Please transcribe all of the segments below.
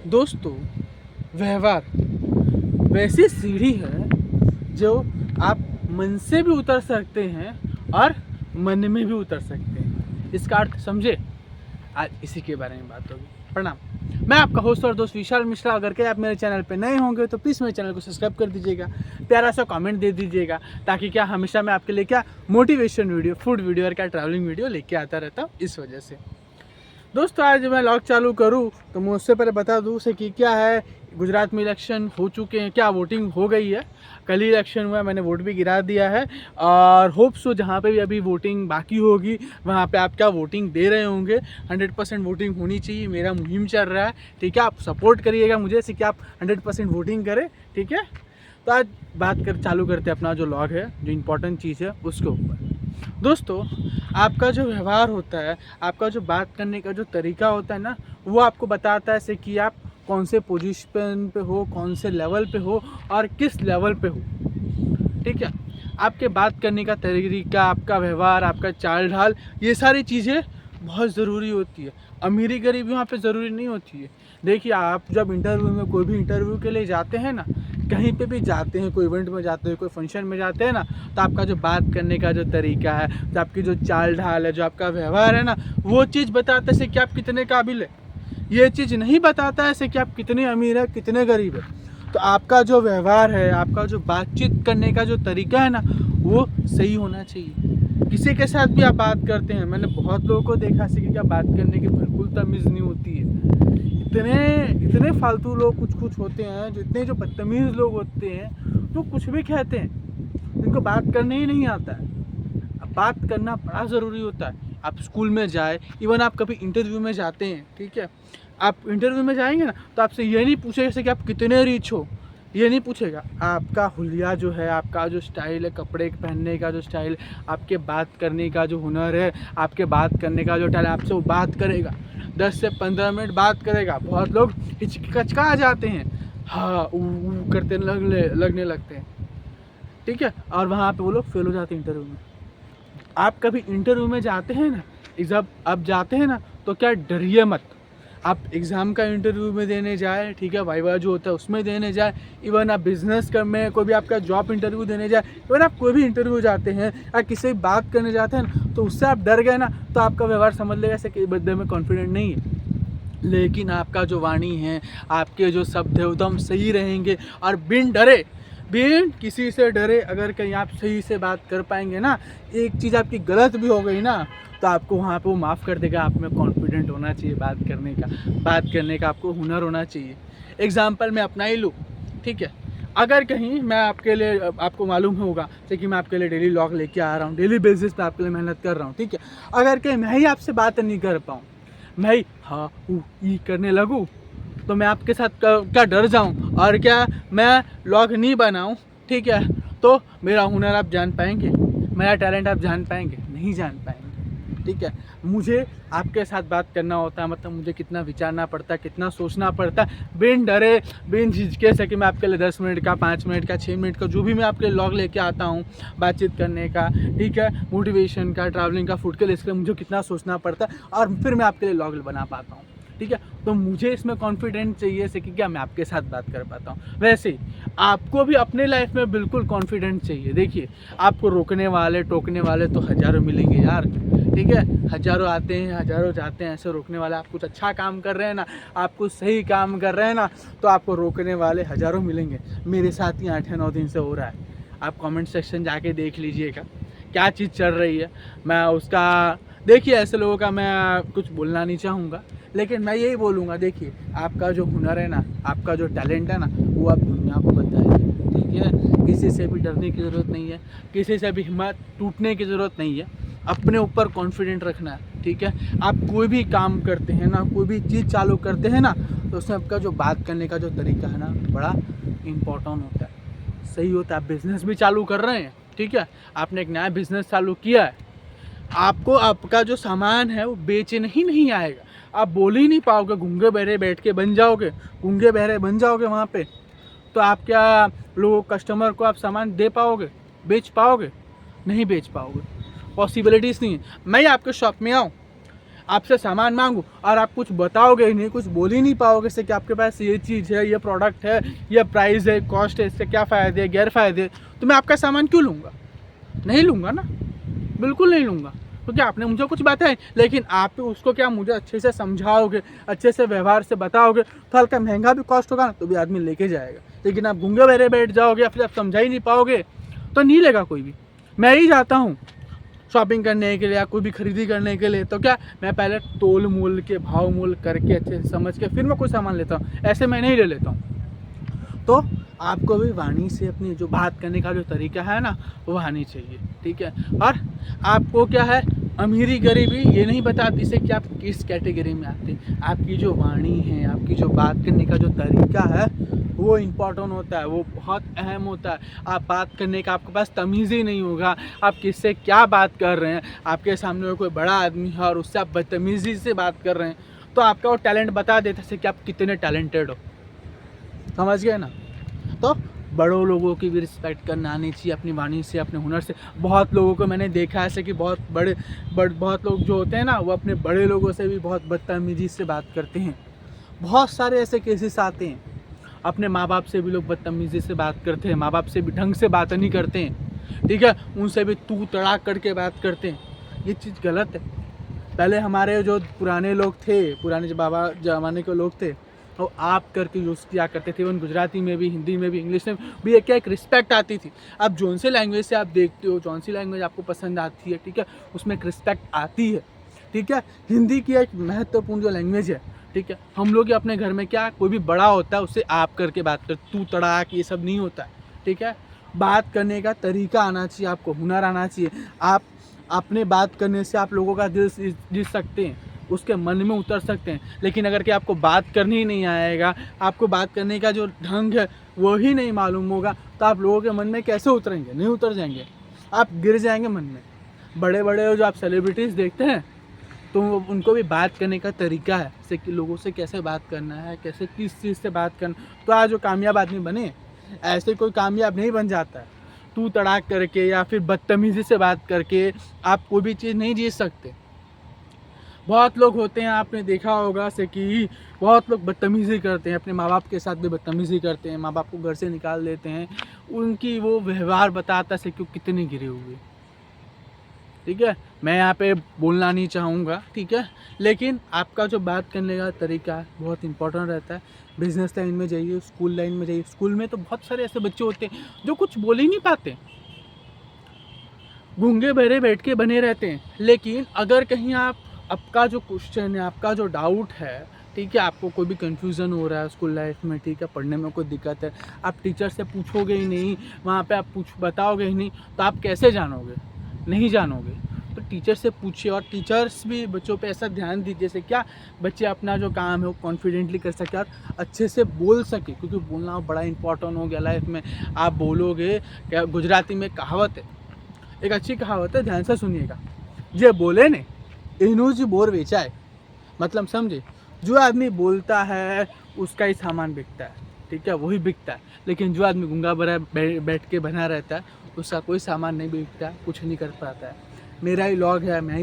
दोस्तों, व्यवहार वैसी सीढ़ी है जो आप मन से भी उतर सकते हैं और मन में भी उतर सकते हैं। इसका अर्थ समझे? आज इसी के बारे में बात होगी। प्रणाम, मैं आपका होस्ट और दोस्त विशाल मिश्रा। अगर के आप मेरे चैनल पे नए होंगे तो प्लीज़ मेरे चैनल को सब्सक्राइब कर दीजिएगा, प्यारा सा कमेंट दे दीजिएगा, ताकि क्या हमेशा मैं आपके लिए क्या मोटिवेशन वीडियो, फूड वीडियो और क्या ट्रैवलिंग वीडियो लेके आता रहता हूँ। इस वजह से दोस्तों, आज मैं लॉग चालू करूं तो मैं उससे पहले बता दूं से कि क्या है, गुजरात में इलेक्शन हो चुके हैं, क्या वोटिंग हो गई है। कल ही इलेक्शन हुआ, मैंने वोट भी गिरा दिया है और होप सो जहां पे भी अभी वोटिंग बाकी होगी वहां पे आप क्या वोटिंग दे रहे होंगे। 100% वोटिंग होनी चाहिए, मेरा मुहिम चल रहा है। ठीक है, आप सपोर्ट करिएगा मुझे से कि आप 100% वोटिंग करें। ठीक है, तो आज चालू करते हैं अपना जो लॉग है, जो इम्पोर्टेंट चीज़ है उसके ऊपर। दोस्तों, आपका जो व्यवहार होता है, आपका जो बात करने का जो तरीका होता है ना, वो आपको बताता है से कि आप कौन से पोजीशन पे हो, कौन से लेवल पे हो और किस लेवल पे हो। ठीक है, आपके बात करने का तरीका, आपका व्यवहार, आपका चाल ढाल, ये सारी चीज़ें बहुत ज़रूरी होती है। अमीरी गरीबी वहाँ पे ज़रूरी नहीं होती है। देखिए, आप जब इंटरव्यू में, कोई भी इंटरव्यू के लिए जाते हैं ना, कहीं पे भी जाते हैं, कोई इवेंट में जाते हैं, कोई फंक्शन में जाते हैं ना, तो आपका जो बात करने का जो तरीका है, जो आपकी जो चाल ढाल है, जो आपका व्यवहार है ना, वो चीज़ बताता है कि आप कितने काबिल है। ये चीज़ नहीं बताता है कि आप कितने अमीर है, कितने गरीब है। तो आपका जो व्यवहार है, आपका जो बातचीत करने का जो तरीका है ना, वो सही होना चाहिए। किसी के साथ भी आप बात करते हैं, मैंने बहुत लोगों को देखा कि क्या बात करने की बिल्कुल तमीज़ नहीं होती है। इतने इतने फालतू लोग कुछ होते हैं, जो इतने जो बदतमीज़ लोग होते हैं, जो कुछ भी कहते हैं, जिनको बात करने ही नहीं आता है। अब बात करना बड़ा ज़रूरी होता है। आप स्कूल में जाए, इवन आप कभी इंटरव्यू में जाते हैं, ठीक है, आप इंटरव्यू में जाएंगे ना, तो आपसे ये नहीं पूछेगा जैसे कि आप कितने रिच हो, ये नहीं पूछेगा। आपका हुलिया जो है, आपका जो स्टाइल है, कपड़े पहनने का जो स्टाइल, आपके बात करने का जो हुनर है, आपके बात करने का जो टैलेंट, आपसे वो बात करेगा, 10 से 15 मिनट बात करेगा। बहुत लोग हिचकचका जाते हैं, हाँ ऊ करते लगने लगते हैं। ठीक है, और वहाँ पे वो लोग फेल हो जाते हैं इंटरव्यू में। आप कभी इंटरव्यू में जाते हैं ना, एग्ज़ाम आप जाते हैं ना, तो क्या डरिए मत। आप एग्ज़ाम का इंटरव्यू में देने जाए, ठीक है, वाइवा जो होता है उसमें देने जाए, इवन आप बिज़नेस कर में कोई भी आपका जॉब इंटरव्यू देने जाए, इवन आप कोई भी इंटरव्यू जाते हैं या किसी से बात करने जाते हैं ना, तो उससे आप डर गए ना, तो आपका व्यवहार समझ लेगा ऐसे कि बंदे में कॉन्फिडेंट नहीं है। लेकिन आपका जो वाणी है, आपके जो शब्द है, एकदम सही रहेंगे और बिन किसी से डरे अगर कहीं आप सही से बात कर पाएंगे ना, एक चीज़ आपकी गलत भी हो गई ना, तो आपको वहाँ पे वो माफ़ कर देगा। आप में कॉन्फिडेंट होना चाहिए, बात करने का आपको हुनर होना चाहिए। एग्जाम्पल मैं अपना ही लूँ, ठीक है, अगर कहीं मैं आपके लिए, आपको मालूम होगा कि मैं आपके लिए डेली लॉग लेके आ रहा हूँ, डेली बेसिस पे आपके लिए मेहनत कर रहा हूँ, ठीक है, अगर कहीं मैं ही आपसे बात नहीं कर पाऊँ, मैं ही हाँ ई करने लगूँ, तो मैं आपके साथ क्या डर जाऊं और क्या मैं लॉग नहीं बनाऊं, ठीक है, तो मेरा हुनर आप जान पाएंगे, मेरा टैलेंट आप जान पाएंगे? नहीं जान पाएंगे। ठीक है, मुझे आपके साथ बात करना होता है, मतलब मुझे कितना विचारना पड़ता है, कितना सोचना पड़ता है, बिन डरे, बिन झिझके से कि मैं आपके लिए 10 मिनट का, 5 मिनट का, 6 मिनट का, जो भी मैं आपके लिए लॉग लेके आता हूँ बातचीत करने का, ठीक है, मोटिवेशन का, ट्रैवलिंग का, फूड के लिए, इसके लिए मुझे कितना सोचना पड़ता है और फिर मैं आपके लिए लॉग बना पाता हूँ। ठीक है, तो मुझे इसमें कॉन्फिडेंट चाहिए से कि क्या मैं आपके साथ बात कर पाता हूँ। वैसे ही आपको भी अपने लाइफ में बिल्कुल कॉन्फिडेंट चाहिए। देखिए, आपको रोकने वाले, टोकने वाले तो हज़ारों मिलेंगे यार, ठीक है, हज़ारों आते हैं, हज़ारों जाते हैं, ऐसे रोकने वाले। आप कुछ अच्छा काम कर रहे हैं ना, आप कुछ सही काम कर रहे हैं ना, तो आपको रोकने वाले हज़ारों मिलेंगे। मेरे साथ ही 8-9 दिन से हो रहा है। आप कमेंट सेक्शन जाके देख लीजिएगा क्या चीज़ चल रही है। मैं उसका, देखिए, ऐसे लोगों का मैं कुछ बोलना नहीं चाहूँगा, लेकिन मैं यही बोलूँगा, देखिए, आपका जो हुनर है ना, आपका जो टैलेंट है ना, वो आप दुनिया को बताइए। ठीक है, किसी से भी डरने की ज़रूरत नहीं है, किसी से भी हिम्मत टूटने की ज़रूरत नहीं है, अपने ऊपर कॉन्फिडेंट रखना है। ठीक है, आप कोई भी काम करते हैं ना, कोई भी चीज़ चालू करते हैं ना, तो उसमें आपका जो बात करने का जो तरीका है ना, बड़ा इम्पोर्टेंट होता है, सही होता है। आप बिज़नेस भी चालू कर रहे हैं, ठीक है, आपने एक नया बिज़नेस चालू किया है, आपको आपका जो सामान है वो बेचने ही नहीं आएगा, आप बोल ही नहीं पाओगे, गूंगे बहरे बैठ के बन जाओगे, गूंगे बहरे बन जाओगे वहाँ पे, तो आप क्या लोगों, कस्टमर को आप सामान दे पाओगे, बेच पाओगे? नहीं बेच पाओगे, पॉसिबिलिटीज़ नहीं है। मैं आपके शॉप में आऊँ, आपसे सामान मांगूँ और आप कुछ बताओगे ही नहीं, कुछ बोल ही नहीं पाओगे से कि आपके पास ये चीज़ है, ये प्रोडक्ट है, ये प्राइस है, कॉस्ट है, इससे क्या फ़ायदे गैर फ़ायदे, तो मैं आपका सामान क्यों लूँगा? नहीं लूँगा ना, बिल्कुल नहीं लूँगा, क्योंकि आपने मुझे कुछ बताया। लेकिन आप उसको क्या मुझे अच्छे से समझाओगे, अच्छे से व्यवहार से बताओगे, तो हल्का महंगा भी कॉस्ट होगा ना तो भी आदमी लेके जाएगा। लेकिन आप गूंगे बहरे बैठ जाओगे या फिर आप समझा ही नहीं पाओगे तो नहीं लेगा कोई भी। मैं ही जाता हूँ शॉपिंग करने के लिए या कोई भी खरीदी करने के लिए, तो क्या मैं पहले तोल मोल के भाव मोल करके अच्छे से समझ के फिर मैं कोई सामान लेता हूँ, ऐसे मैं नहीं ले लेता हूँ। तो आपको भी वाणी से अपनी जो बात करने का जो तरीका है ना वो आनी चाहिए, ठीक है। और आपको क्या है, अमीरी गरीबी ये नहीं बताती से कि आप किस कैटेगरी में आते हैं। आपकी जो वाणी है, आपकी जो बात करने का जो तरीका है वो इम्पोर्टेंट होता है, वो बहुत अहम होता है। आप बात करने का आपके पास तमीज़ ही नहीं होगा, आप किससे क्या बात कर रहे हैं, आपके सामने कोई बड़ा आदमी है और उससे आप बदतमीज़ी से बात कर रहे हैं, तो आपका वो टैलेंट बता देता है कि आप कितने टैलेंटेड हो। समझ गए ना? तो बड़ों लोगों की भी रिस्पेक्ट करना आनी चाहिए अपनी वाणी से, अपने हुनर से। बहुत लोगों को मैंने देखा है ऐसे कि बहुत लोग जो होते हैं ना वो अपने बड़े लोगों से भी बहुत बदतमीजी से बात करते हैं। बहुत सारे ऐसे केसेस आते हैं। अपने माँ बाप से भी लोग बदतमीजी से बात करते हैं, माँ बाप से भी ढंग से बात नहीं करते हैं, ठीक है। उनसे भी तू तड़ाक करके बात करते हैं, ये चीज़ गलत है। पहले हमारे जो पुराने लोग थे, पुराने जो बाबा ज़माने के लोग थे, तो आप करके यूज़ किया करते थे। उन गुजराती में भी, हिंदी में भी, इंग्लिश में भी एक रिस्पेक्ट आती थी। अब जौन सी लैंग्वेज से आप देखते हो, जौन सी लैंग्वेज आपको पसंद आती है, ठीक है, उसमें एक रिस्पेक्ट आती है, ठीक है। हिंदी की एक महत्वपूर्ण जो लैंग्वेज है, ठीक है। हम लोग अपने घर में क्या, कोई भी बड़ा होता है उससे आप करके बात कर, तू तड़ाक ये सब नहीं होता है, ठीक है। बात करने का तरीका आना चाहिए, आपको हुनर आना चाहिए। आप अपने बात करने से आप लोगों का दिल जीत सकते हैं, उसके मन में उतर सकते हैं। लेकिन अगर कि आपको बात करनी ही नहीं आएगा, आपको बात करने का जो ढंग है वो ही नहीं मालूम होगा, तो आप लोगों के मन में कैसे उतरेंगे? नहीं उतर जाएंगे, आप गिर जाएंगे मन में। बड़े बड़े जो आप सेलिब्रिटीज़ देखते हैं तो उनको भी बात करने का तरीका है, जैसे कि लोगों से कैसे बात करना है, कैसे किस चीज़ से बात करना। तो आज जो कामयाब आदमी बने, ऐसे कोई कामयाब नहीं बन जाता है। तू तड़ाक करके या फिर बदतमीज़ी से बात करके आप कोई भी चीज़ नहीं जीत सकते। बहुत लोग होते हैं, आपने देखा होगा से कि बहुत लोग बदतमीज़ी करते हैं, अपने माँ बाप के साथ भी बदतमीज़ी करते हैं, माँ बाप को घर से निकाल देते हैं। उनकी वो व्यवहार बताता है कि वो कितने गिरे हुए, ठीक है। मैं यहाँ पे बोलना नहीं चाहूँगा, ठीक है, लेकिन आपका जो बात करने का तरीका है बहुत इंपॉर्टेंट रहता है। बिजनेस लाइन में जाइए, स्कूल लाइन में जाइए। स्कूल में तो बहुत सारे ऐसे बच्चे होते हैं जो कुछ बोल ही नहीं पाते, गूंगे बहरे बैठ के बने रहते हैं। लेकिन अगर कहीं आपका जो क्वेश्चन है, आपका जो डाउट है, ठीक है, आपको कोई भी कन्फ्यूज़न हो रहा है स्कूल लाइफ में, ठीक है, पढ़ने में कोई दिक्कत है, आप टीचर से पूछोगे ही नहीं, वहाँ पे आप बताओगे ही नहीं, तो आप कैसे जानोगे? नहीं जानोगे। तो टीचर से पूछिए, और टीचर्स भी बच्चों पे ऐसा ध्यान दीजिए जैसे क्या बच्चे अपना जो काम है वो कॉन्फिडेंटली कर सके और अच्छे से बोल सके, क्योंकि बोलना बड़ा इंपॉर्टेंट हो गया लाइफ में। आप बोलोगे क्या, गुजराती में कहावत है, एक अच्छी कहावत है, ध्यान से सुनिएगा। जे बोले ने इनू जी बोर बेचाए, मतलब समझे, जो आदमी बोलता है उसका ही सामान बिकता है, ठीक है, वही बिकता है। लेकिन जो आदमी गूंगा बहरा बैठ के बना रहता है उसका कोई सामान नहीं बिकता, कुछ नहीं कर पाता है। मेरा ही लॉग है, मैं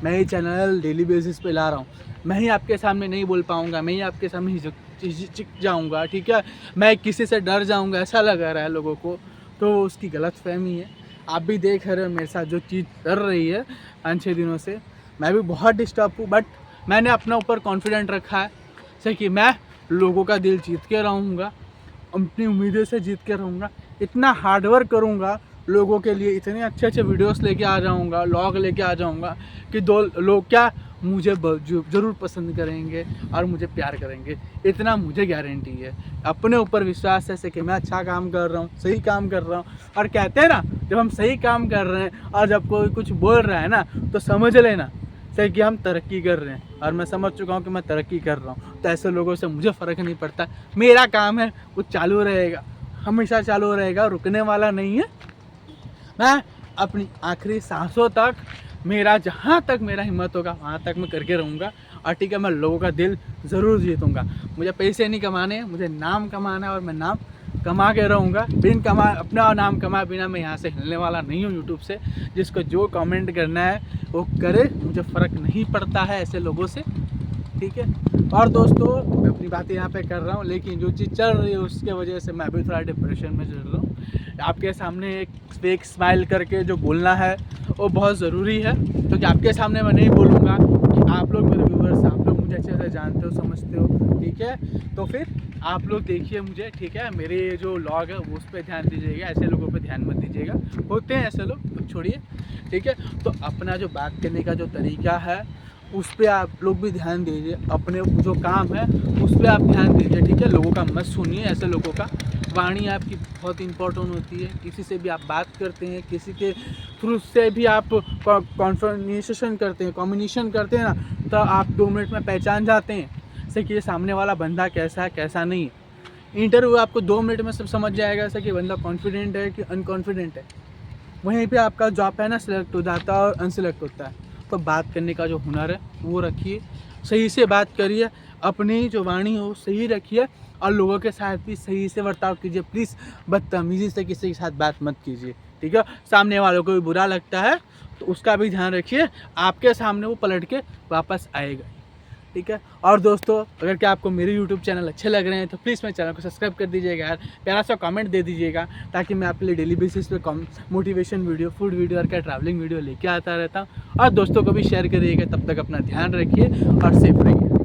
ही चैनल डेली बेसिस पे ला रहा हूँ, मैं ही आपके सामने नहीं बोल पाऊँगा, मैं ही आपके सामने चिक जाऊँगा, ठीक है, मैं किसी से डर जाऊँगा, ऐसा लगा रहा है लोगों को, तो उसकी गलतफहमी है। आप भी देख रहे हो मेरे साथ जो चीज़ कर रही है 5-6 दिनों से, मैं भी बहुत डिस्टर्ब हूँ, बट मैंने अपना ऊपर कॉन्फिडेंट रखा है से कि मैं लोगों का दिल जीत के रहूँगा, अपनी उम्मीदें से जीत के रहूँगा, इतना हार्डवर्क करूँगा लोगों के लिए, इतने अच्छे अच्छे वीडियोस लेके आ जाऊँगा, लॉग लेके आ जाऊँगा कि दो लोग क्या मुझे ज़रूर पसंद करेंगे और मुझे प्यार करेंगे, इतना मुझे गारंटी है। अपने ऊपर विश्वास है कि मैं अच्छा काम कर रहा हूँ, सही काम कर रहा हूँ। और कहते हैं ना, जब हम सही काम कर रहे हैं और जब कोई कुछ बोल रहा है ना, तो समझ लेना से कि हम तरक्की कर रहे हैं, और मैं समझ चुका हूँ कि मैं तरक्की कर रहा हूँ। तो ऐसे लोगों से मुझे फ़र्क नहीं पड़ता, मेरा काम है वो चालू रहेगा, हमेशा चालू रहेगा, रुकने वाला नहीं है। मैं अपनी आखिरी सांसों तक, मेरा जहाँ तक मेरा हिम्मत होगा वहाँ तक मैं करके रहूँगा। और ठीक है, मैं लोगों का दिल ज़रूर जीतूँगा। मुझे पैसे नहीं कमाने, मुझे नाम कमाना है, और मैं नाम कमा के रहूँगा। अपना नाम कमाए बिना मैं यहाँ से हिलने वाला नहीं हूँ यूट्यूब से। जिसको जो कमेंट करना है वो करे, मुझे फ़र्क नहीं पड़ता है ऐसे लोगों से, ठीक है। और दोस्तों मैं अपनी बातें यहाँ पे कर रहा हूँ, लेकिन जो चीज़ चल रही है उसके वजह से मैं भी थोड़ा डिप्रेशन में चल रहा हूँ। आपके सामने एक फेक स्माइल करके जो बोलना है वो बहुत ज़रूरी है, क्योंकि आपके सामने मैं नहीं बोलूँगा कि आप लोग मेरे व्यूअर्स, आप लोग मुझे अच्छे से जानते हो, समझते हो, ठीक है। तो फिर आप लोग देखिए मुझे, ठीक है। मेरे जो व्लॉग है उस पर ध्यान दीजिएगा, ऐसे लोगों पे ध्यान मत दीजिएगा, होते हैं ऐसे लोग, तो छोड़िए, ठीक है। तो अपना जो बात करने का जो तरीका है उस पर आप लोग भी ध्यान दीजिए, अपने जो काम है उस पर आप ध्यान दीजिए, ठीक है। लोगों का मत सुनिए, ऐसे लोगों का। वाणी आपकी बहुत इंपॉर्टेंट होती है। किसी से भी आप बात करते हैं, किसी के थ्रू से भी आप कॉन्वर्सेशन करते हैं, कम्युनिकेशन करते हैं ना, तो आप 2 मिनट में पहचान जाते हैं जैसे कि ये सामने वाला बंदा कैसा है कैसा नहीं है। इंटरव्यू आपको 2 मिनट में सब समझ जाएगा, जैसे कि बंदा कॉन्फिडेंट है कि अनकॉन्फिडेंट है। वहीं पे आपका जॉब है ना सिलेक्ट हो जाता है और अनसिलेक्ट होता है। तो बात करने का जो हुनर है वो रखिए, सही से बात करिए, अपनी जो वाणी हो सही रखिए, और लोगों के साथ भी सही से बर्ताव कीजिए। प्लीज़ बदतमीज़ी से किसी के साथ बात मत कीजिए, ठीक है। सामने वालों को भी बुरा लगता है तो उसका भी ध्यान रखिए, आपके सामने वो पलट के वापस आएगा, ठीक है। और दोस्तों अगर क्या आपको मेरे YouTube चैनल अच्छे लग रहे हैं तो प्लीज़ मेरे चैनल को सब्सक्राइब कर दीजिएगा यार, प्यारा सा कमेंट दे दीजिएगा, ताकि मैं आपके लिए डेली बेसिस पे मोटिवेशन वीडियो, फूड वीडियो और क्या ट्रैवलिंग वीडियो लेके आता रहता हूँ। और दोस्तों को भी शेयर करिएगा। तब तक अपना ध्यान रखिए और सेफ रहिए।